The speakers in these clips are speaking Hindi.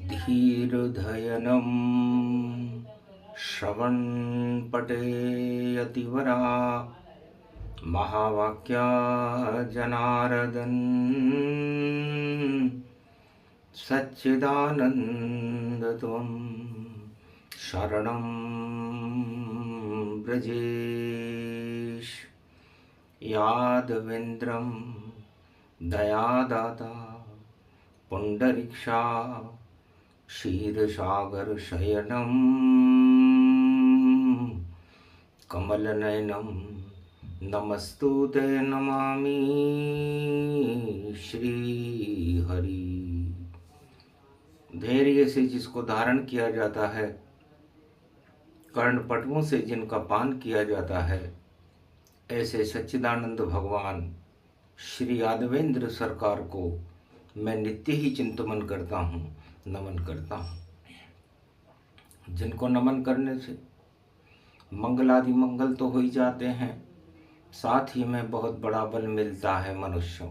धीर्धयनं श्रवणपटेयतिवरा महावाक्या जनार्दन सच्चिदानन्दत्वं शरणं व्रजेश। यादवेन्द्रं दयादाता पुण्डरीक्षा क्षीरसागरशयनं कमलनयनं नमस्तुते नमामि श्रीहरि। धैर्य से जिसको धारण किया जाता है, कर्णपटुओं से जिनका पान किया जाता है, ऐसे सच्चिदानंद भगवान श्री यादवेंद्र सरकार को मैं नित्य ही चिंतन करता हूँ, नमन करता हूँ। जिनको नमन करने से मंगलादि मंगल तो हो ही जाते हैं, साथ ही में बहुत बड़ा बल मिलता है मनुष्यों।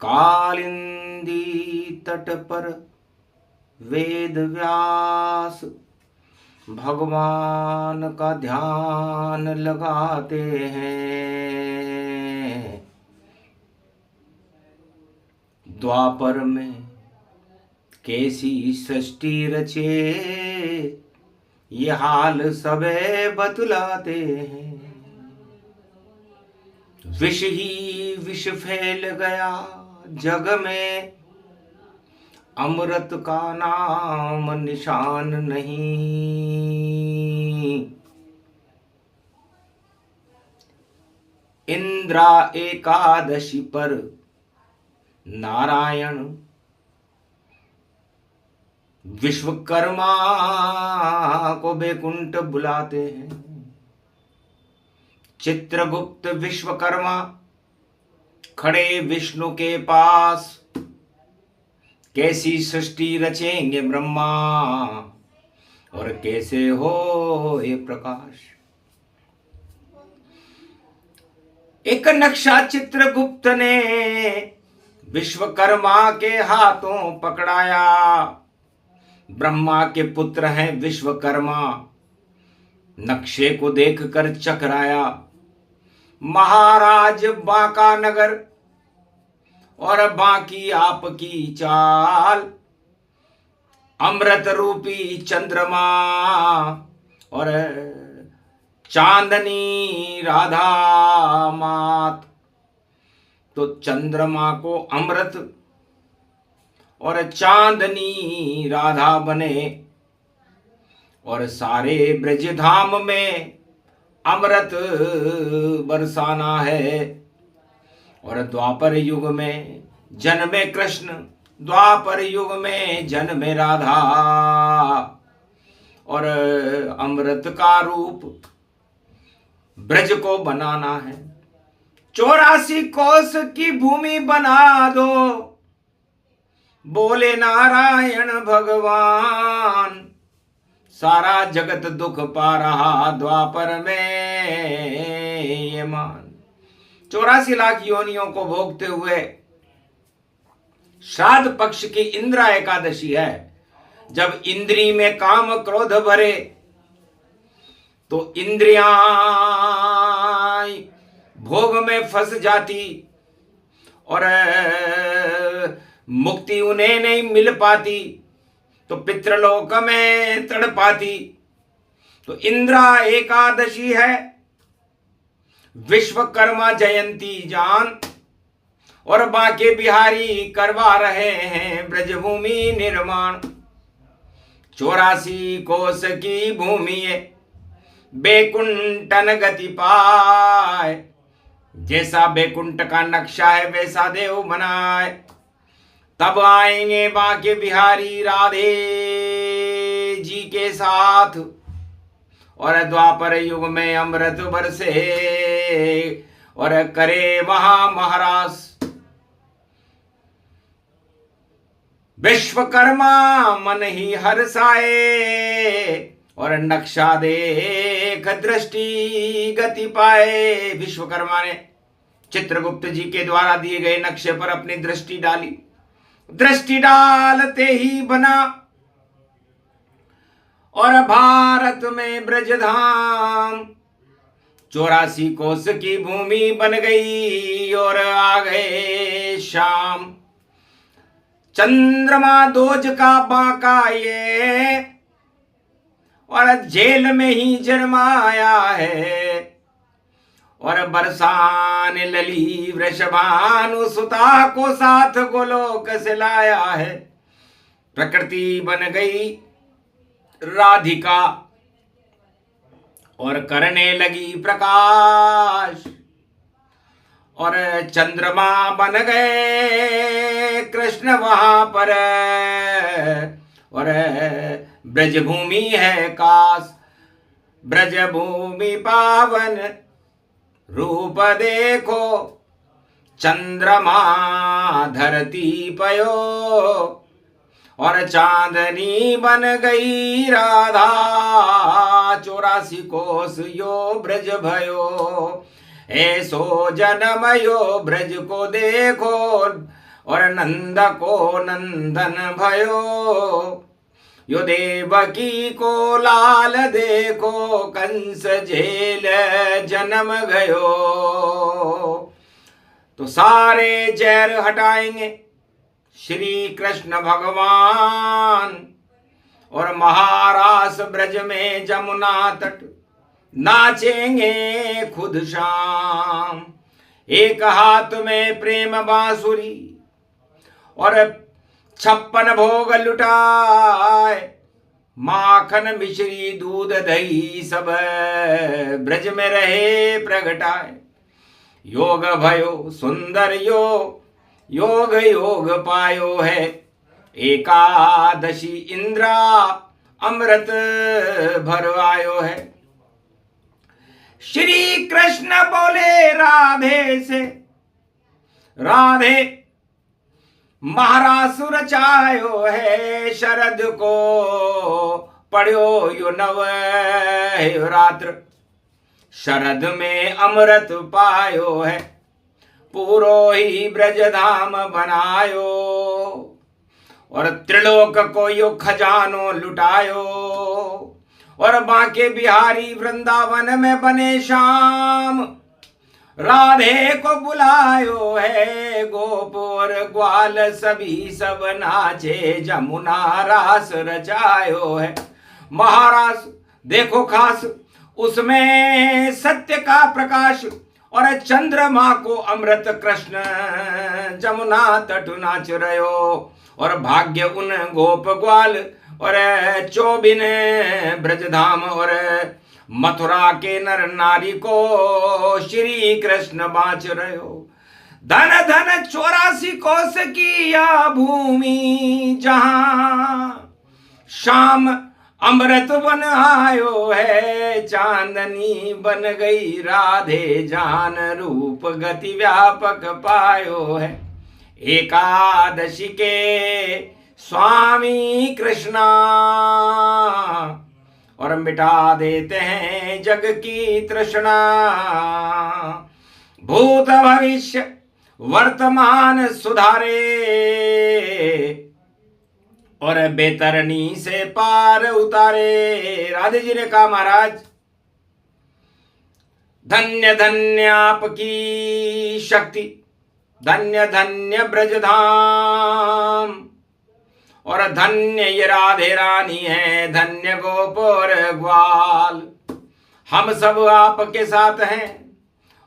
कालिंदी तट पर वेद व्यास भगवान का ध्यान लगाते हैं। द्वापर में कैसी सृष्टि रचे, ये हाल सबे बतलाते हैं। विष ही विष फैल गया जग में, अमृत का नाम निशान नहीं। इंद्रा एकादशी पर नारायण विश्वकर्मा को बैकुंठ बुलाते हैं। चित्रगुप्त विश्वकर्मा खड़े विष्णु के पास, कैसी सृष्टि रचेंगे ब्रह्मा और कैसे हो ये प्रकाश। एक नक्शा चित्रगुप्त ने विश्वकर्मा के हाथों पकड़ाया। ब्रह्मा के पुत्र हैं विश्वकर्मा, नक्शे को देखकर चकराया। महाराज बांका नगर और बाकी आपकी चाल, अमृत रूपी चंद्रमा और चांदनी राधा मात। तो चंद्रमा को अमृत और चांदनी राधा बने और सारे ब्रजधाम में अमृत बरसाना है। और द्वापर युग में जन्मे कृष्ण, द्वापर युग में जन्मे राधा और अमृत का रूप ब्रज को बनाना है। 84 कोस की भूमि बना दो, बोले नारायण भगवान। सारा जगत दुख पा रहा द्वापर में ये मान। 84 लाख योनियों को भोगते हुए श्राद्ध पक्ष की इंद्रा एकादशी है। जब इंद्री में काम क्रोध भरे तो इंद्रियां भोग में फंस जाती और मुक्ति उन्हें नहीं मिल पाती, तो पितृलोक में तड़पाती। तो इंद्रा एकादशी है, विश्वकर्मा जयंती जान और बांके बिहारी करवा रहे हैं ब्रजभूमि निर्माण। 84 कोस की भूमि बैकुंठन गति पाए, जैसा बैकुंठ का नक्शा है वैसा देव बनाए। तब आएंगे बांके बिहारी राधे जी के साथ और द्वापर युग में अमृत बरसे और करे वहां महाराज। विश्वकर्मा मन ही हर्षाए और नक्शा देख दृष्टि गति पाए। विश्वकर्मा ने चित्रगुप्त जी के द्वारा दिए गए नक्शे पर अपनी दृष्टि डाली। दृष्टि डालते ही बना और भारत में ब्रजधाम। 84 कोस की भूमि बन गई और आ गए शाम। चंद्रमा दोज का बांका ये और जेल में ही जन्माया है। और बरसान लली वृषभानु सुता को साथ गोलोक से लाया है। प्रकृति बन गई राधिका और करने लगी प्रकाश। और चंद्रमा बन गए कृष्ण वहां पर और ब्रजभूमि है काश। ब्रजभूमि पावन रूप देखो चंद्रमा धरती पयो और चांदनी बन गई राधा। 84 कोस यो ब्रज भयो ऐसो जन्मयो ब्रज को देखो और नंद को नंदन भयो। यो देवकी को लाल देखो कंस जेल जन्म गयो। तो सारे जैर हटाएंगे श्री कृष्ण भगवान और महारास ब्रज में जमुना तट नाचेंगे खुद शाम। एक हाथ में प्रेम बांसुरी और 56 भोग लुटाए। माखन मिश्री दूध दही सब ब्रज में रहे प्रगटाए। योग भयो सुंदर योग योग पायो है। एकादशी इंद्रा अमृत भरवायो है। श्री कृष्ण बोले राधे से राधे महारासुर चायो है। शरद को पढ़ो यो नव रात्र शरद में अमृत पायो है। पूरो ही ब्रजधाम बनायो और त्रिलोक को यो खजानो लुटायो। और बांके बिहारी वृंदावन में बने श्याम। राधे को बुलायो है गोप और ग्वाल सभी सब नाचे जमुना रास रचायो है। महारास देखो खास उसमें सत्य का प्रकाश और चंद्रमा को अमृत कृष्ण जमुना तट नाच रयो। और भाग्य उन गोप ग्वाल और 24 ब्रजधाम और मथुरा के नर नारी को श्री कृष्ण बाँच रयो। धन धन 84 कोस की या भूमि जहां शाम अमृत बन आयो है। चांदनी बन गई राधे जान रूप गति व्यापक पायो है। एकादशी के स्वामी कृष्णा और मिटा देते हैं जग की तृष्णा। भूत भविष्य वर्तमान सुधारे और बेतरनी से पार उतारे। राधे जी ने कहा महाराज धन्य धन्य आपकी शक्ति, धन्य धन्य ब्रजधाम और धन्य ये राधे रानी है, धन्य गोप और ग्वाल। हम सब आपके साथ हैं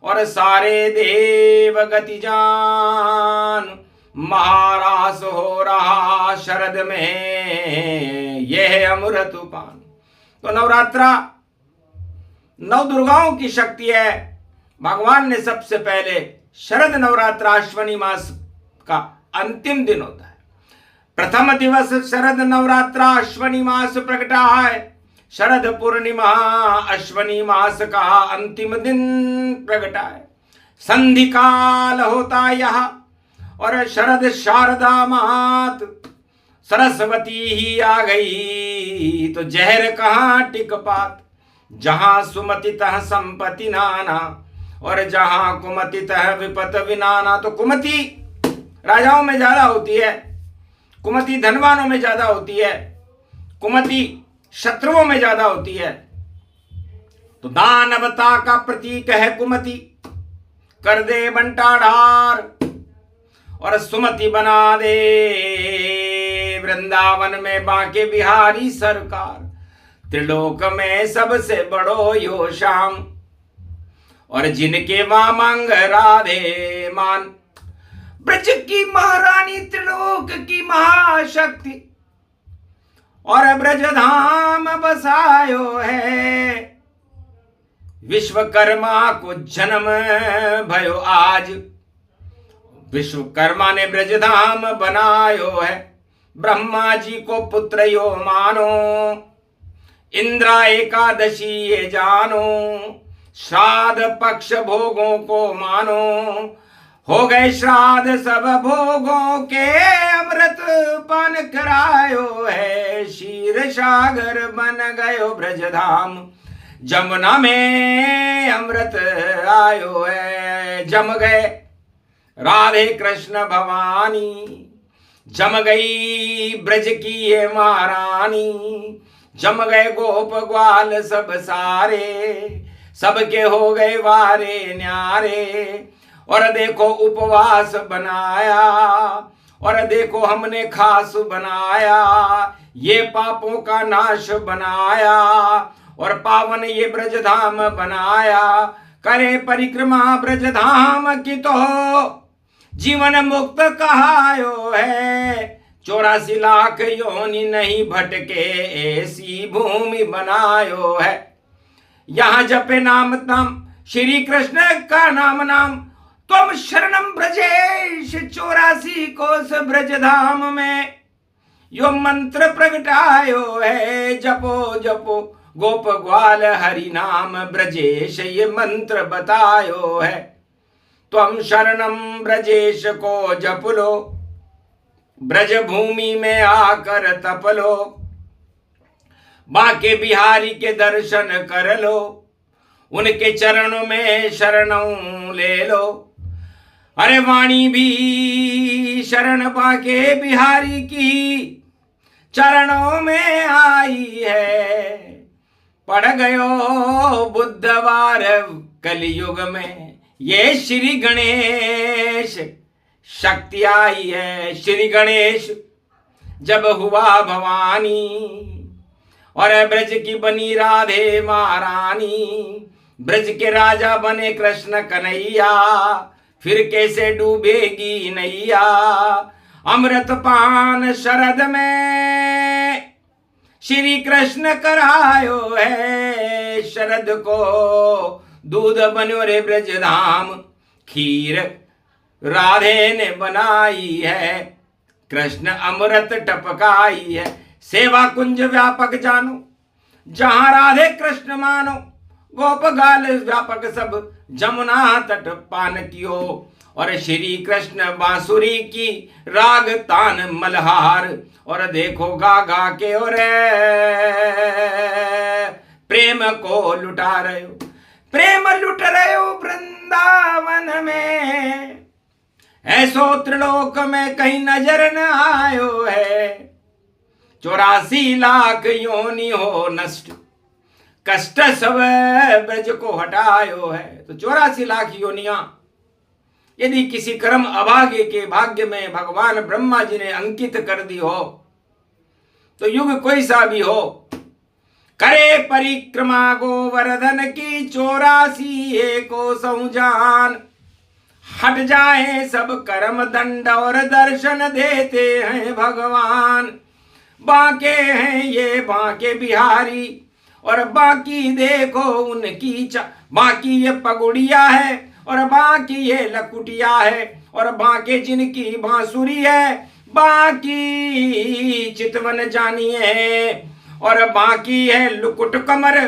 और सारे देव गति जान। महारास हो रहा शरद में यह अमृत पान। तो नवरात्रा 9 दुर्गाओं की शक्ति है। भगवान ने सबसे पहले शरद नवरात्रा अश्वनी मास का अंतिम दिन होता है। प्रथम दिवस शरद नवरात्रा अश्वनी मास प्रकटा है। शरद पूर्णिमा अश्वनी मास का अंतिम दिन प्रकटा है। संधि काल होता यह और शरद शारदा मात सरस्वती ही आ गई। तो जहर कहाँ टिक पात, जहां सुमति तह संपत्ति नाना और जहां कुमति तह विपत विनाना। तो कुमति राजाओं में ज्यादा होती है कुमति धनवानों में ज्यादा होती है, कुमति शत्रुओं में ज्यादा होती है। तो दानवता का प्रतीक है कुमति, कर दे बंटाढार और सुमति बना दे वृंदावन में बांके बिहारी सरकार। त्रिलोक में सबसे बड़ो यो श्याम और जिनके वामंग राधे मान। ब्रज की महारानी त्रिलोक की महाशक्ति और ब्रजधाम बसायो है। विश्वकर्मा को जन्म भयो आज, विश्वकर्मा ने ब्रजधाम बनायो है। ब्रह्मा जी को पुत्र यो मानो, इंद्रा एकादशी ये जानो। श्राद्ध पक्ष भोगों को मानो, हो गए श्राद्ध सब भोगों के। अमृत पान करायो है, क्षीर सागर बन गयो ब्रजधाम। जमुना में अमृत आयो है, जम गए राधे कृष्ण भवानी। जम गई ब्रज की ये महारानी, जम गए गोप ग्वाल सब सारे। सबके हो गए वारे न्यारे, और देखो उपवास बनाया, और देखो हमने खास बनाया। ये पापों का नाश बनाया, और पावन ये ब्रजधाम बनाया। करे परिक्रमा ब्रजधाम की तो जीवन मुक्त कहायो है। 84 लाख योनि नहीं भटके, ऐसी भूमि बनायो है। यहाँ जपे नाम नाम श्री कृष्ण का नाम नाम, तुम शरणम ब्रजेश। 84 कोस ब्रजधाम में यो मंत्र प्रगटायो है। जपो जपो गोप ग्वाल हरि नाम, ब्रजेश ये मंत्र बतायो है। तुम शरणम ब्रजेश को जप लो, ब्रज भूमि में आकर तप लो। बांके बिहारी के दर्शन कर लो, उनके चरणों में शरणों ले लो। अरे वाणी भी शरण बांके बिहारी की चरणों में आई है। पड़ गयो बुधवार कलयुग में ये श्री गणेश शक्ति आई है। श्री गणेश जब हुआ भवानी, और ब्रज की बनी राधे महारानी। ब्रज के राजा बने कृष्ण कन्हैया, फिर कैसे डूबेगी नैया। अमृत पान शरद में श्री कृष्ण करायो है। शरद को दूध बनो रे ब्रजधाम, खीर राधे ने बनाई है। कृष्ण अमृत टपकाई है। सेवा कुंज व्यापक जानो, जहां राधे कृष्ण मानो। गोप गाल व्यापक सब जमुना तट पान कियो, और श्री कृष्ण बांसुरी की राग तान मल्हार। और देखो गा गा के और प्रेम को लुटा रहे हो, प्रेम लुट रहे हो वृंदावन में। ऐसो त्रिलोक में कहीं नजर न आयो है। 84 लाख योनि हो नष्ट, कष्ट सब ब्रज को हटायो है। तो 84 लाख योनियां यदि किसी कर्म अभागे के भाग्य में भगवान ब्रह्मा जी ने अंकित कर दी हो, तो युग कोई सा भी हो, करे परिक्रमा गोवर्धन की 84 एको सहुजान। हट जाए सब कर्म दंड और दर्शन देते हैं भगवान। बांके हैं ये बांके बिहारी, और बाकी देखो उनकी बाकी ये पगुड़िया है, और बाकी ये लकुटिया है, और बांके जिनकी बांसुरी है। बाकी चितवन जानिए, और बाकी है लुकुट कमर।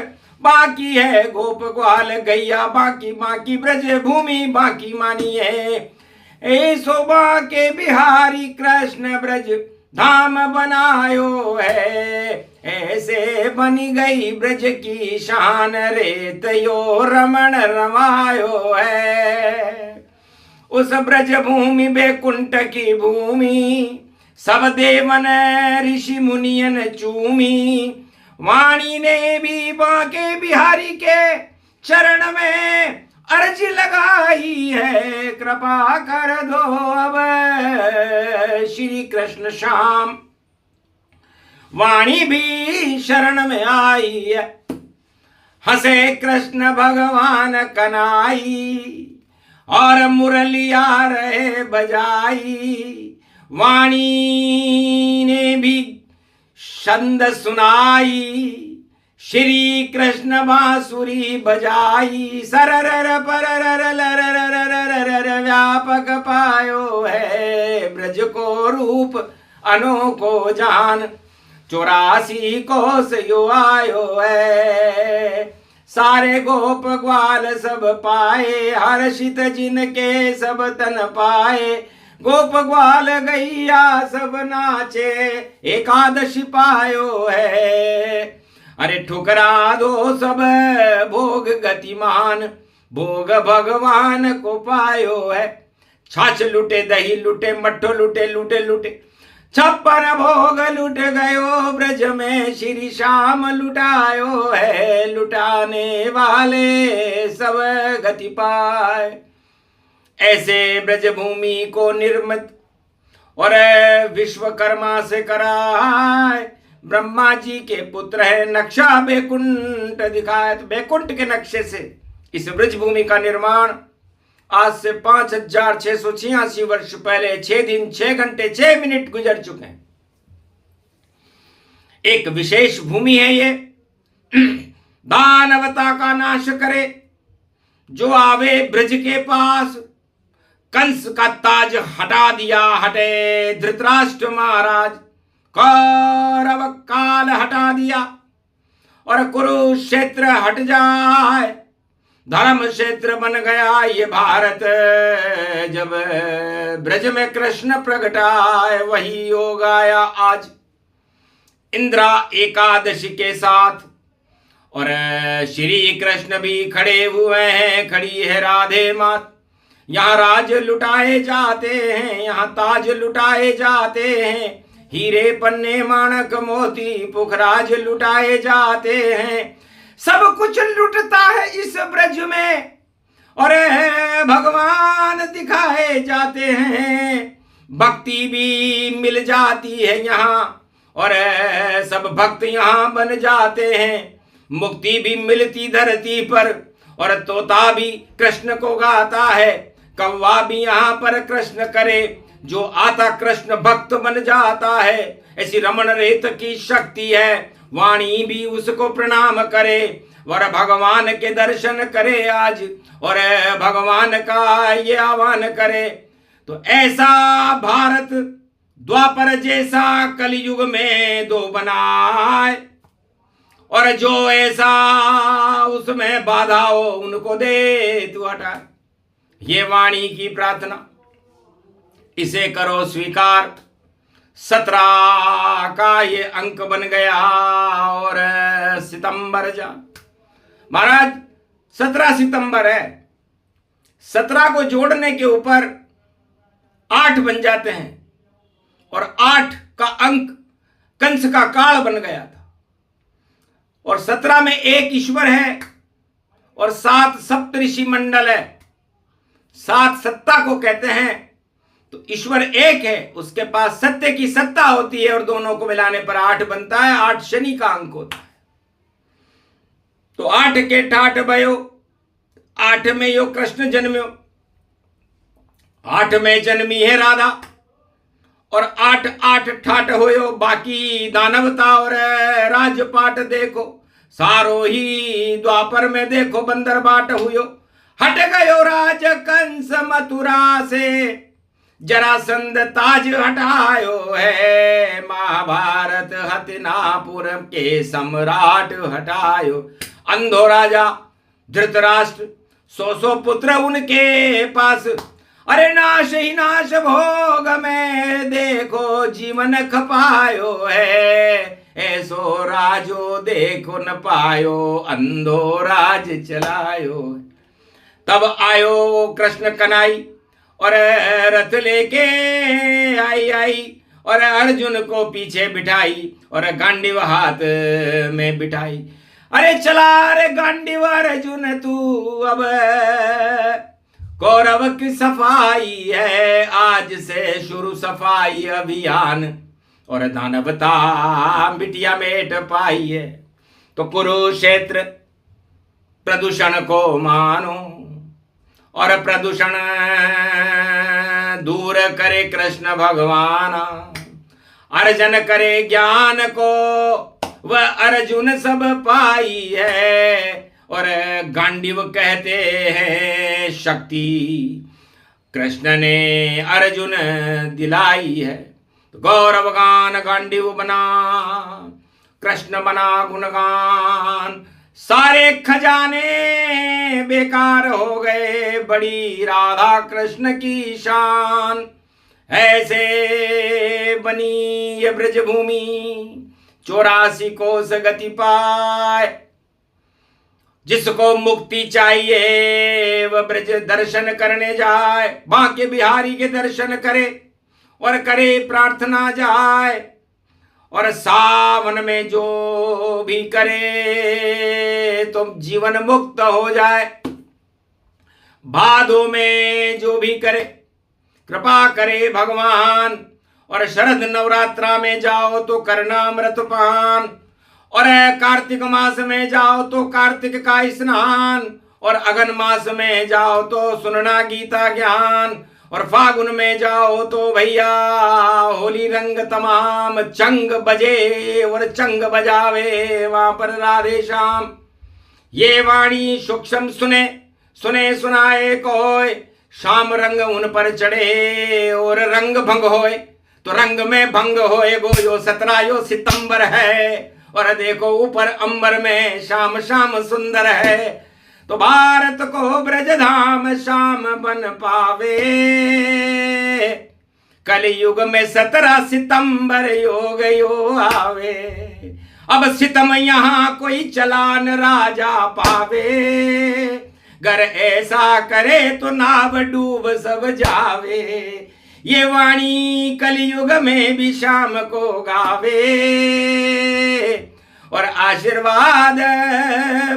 बाकी है गोप ग्वाल गैया, बाकी बाकी ब्रज भूमि बाकी मानिए। ऐसो बांके बिहारी कृष्ण ब्रज धाम बनायो है। ऐसे बनी गई ब्रज की शान, रेत यो रमण रमायो है। उस ब्रज भूमि बैकुंठ की भूमि, सब देवन ऋषि मुनियन चूमी, वाणी ने भी बांके बिहारी के चरण में अर्ज लगाई है, कृपा कर दो अब श्री कृष्ण श्याम। वाणी भी शरण में आई है, हंसे कृष्ण भगवान कनाई, और मुरलिया रहे बजाई। वाणी ने भी छंद सुनाई, श्री कृष्ण बांसुरी बजाई। सरर परर लर व्यापक पायो है, ब्रज को रूप अनोखो जान, 84 कोस यो आयो है। सारे गोप ग्वाल सब पाए, हर्षित जिनके सब तन पाए। गोप ग्वाल गैया सब नाचे, एकादशी पायो है। अरे ठुकरा दो सब भोग गतिमान, भोग भगवान को पायो है। छाछ लुटे, दही लुटे, मट्ठो लुटे, लुटे लुटे 56 भोग लुट गयो, ब्रज में श्री श्याम लुटायो है। लुटाने वाले सब गति पाए, ऐसे ब्रज भूमि को निर्मित और विश्वकर्मा से कराए। ब्रह्मा जी के पुत्र है, नक्शा बैकुंठ दिखाए। तो बैकुंठ के नक्शे से इस ब्रज भूमि का निर्माण आज से 5686 वर्ष पहले 6 दिन 6 घंटे 6 मिनट गुजर चुके हैं। एक विशेष भूमि है ये, दानवता का नाश करे जो आवे ब्रज के पास। कंस का ताज हटा दिया हटे धृतराष्ट्र महाराज, कौरव काल हटा दिया और कुरुक्षेत्र हट जाए। धर्म क्षेत्र बन गया ये भारत, जब ब्रज में कृष्ण प्रगटाए। वही योग आया आज इंद्रा एकादशी के साथ, और श्री कृष्ण भी खड़े हुए हैं। खड़ी है राधे मात, यहाँ राज लुटाए जाते हैं, यहाँ ताज लुटाए जाते हैं। हीरे पन्ने माणक मोती पुखराज लुटाए जाते हैं। सब कुछ लुटता है इस ब्रज में, और भगवान दिखाए जाते हैं। भक्ति भी मिल जाती है यहाँ, और सब भक्त यहाँ बन जाते हैं। मुक्ति भी मिलती धरती पर, और तोता भी कृष्ण को गाता है। कौवा भी यहाँ पर कृष्ण करे, जो आता कृष्ण भक्त बन जाता है। ऐसी रमण रेत की शक्ति है, वाणी भी उसको प्रणाम करे, और भगवान के दर्शन करे आज, और भगवान का ये आह्वान करे। तो ऐसा भारत द्वापर जैसा कलयुग में दो बनाए, और जो ऐसा उसमें बाधा हो उनको दे तू हटा। ये वाणी की प्रार्थना, इसे करो स्वीकार। 17 का ये अंक बन गया, और सितंबर जा महाराज 17 सितंबर है। 17 को जोड़ने के ऊपर 8 बन जाते हैं, और 8 का अंक कंस का काल बन गया था। और 17 में एक ईश्वर है, और 7 सप्तऋषि मंडल है। 7 सत्ता को कहते हैं। तो ईश्वर एक है, उसके पास सत्य की सत्ता होती है, और दोनों को मिलाने पर 8 बनता है। 8 शनि का अंक होता है। तो 8 के ठाठ भयो, 8 में यो कृष्ण जन्म्यो, 8 में जन्मी है राधा, और 8 ठाठ होयो। बाकी दानवता और राजपाट देखो, सारो ही द्वापर में देखो बंदर बाट हुयो। हट गयो राज कंस मथुरा से, जरासंध ताज हटायो है। महाभारत हतिनापुर के सम्राट हटायो। अंधो राजा धृतराष्ट्र 100 पुत्र उनके पास। अरे नाश ही नाश भोग में देखो जीवन खपायो है। ऐसो राजो देखो न पायो, अंधो राज चलायो। तब आयो कृष्ण कनाई, और रथ लेके आई और अर्जुन को पीछे बिठाई और गांडीव हाथ में बिठाई। अरे चला रे गांडीव अर्जुन तू, अब कौरव की सफाई है, आज से शुरू सफाई अभियान, और दानवता मिटिया मेट पाई है। तो कुरुक्षेत्र प्रदूषण को मानो और प्रदूषण दूर करे कृष्ण भगवान। अर्जन करे ज्ञान को वह अर्जुन सब पाई है, और गांडीव कहते हैं शक्ति कृष्ण ने अर्जुन दिलाई है। तो गौरव गान गांडीव बना, कृष्ण बना गुणगान, सारे खजाने बेकार हो गए, बड़ी राधा कृष्ण की शान। ऐसे बनी ये ब्रज भूमि 84 कोस गति पाए, जिसको मुक्ति चाहिए वह ब्रज दर्शन करने जाए। बांके बिहारी के दर्शन करे और करे प्रार्थना जाए, और सावन में जो भी करे तो जीवन मुक्त हो जाए। भादों में जो भी करे कृपा करे भगवान, और शरद नवरात्रा में जाओ तो करना अमृत पान, और कार्तिक मास में जाओ तो कार्तिक का स्नान, और अगन मास में जाओ तो सुनना गीता ज्ञान, और फागुन में जाओ तो भैया होली रंग तमाम, चंग बजे और चंग बजावे वहां पर राधे श्याम। ये वाणी सूक्ष्म सुने सुने सुनाए कोय, शाम रंग उन पर चढ़े और रंग भंग होए, तो रंग में भंग होए गो जो 17 सितंबर है, और देखो ऊपर अंबर में शाम शाम सुंदर है। तो भारत को ब्रजधाम श्याम बन पावे, कलयुग में 17 सितंबर योग यो आवे। अब सितम यहाँ कोई चलान राजा पावे, गर ऐसा करे तो नाव डूब सब जावे। ये वाणी कलयुग में भी शाम को गावे, और आशीर्वाद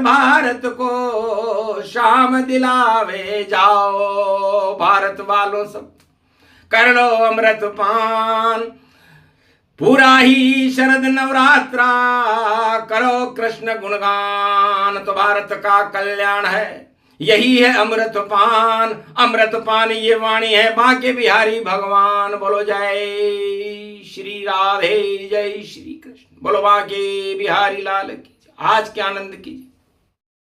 भारत को शाम दिलावे। जाओ भारत वालों सब कर लो अमृत पान, पूरा ही शरद नवरात्रा करो कृष्ण गुणगान, तो भारत का कल्याण है। यही है अमृत पान, अमृत पान ये वाणी है बांके बिहारी भगवान। बोलो जय श्री राधे, जय श्री कृष्ण, बोलो बांके बिहारी लाल की। आज के आनंद की।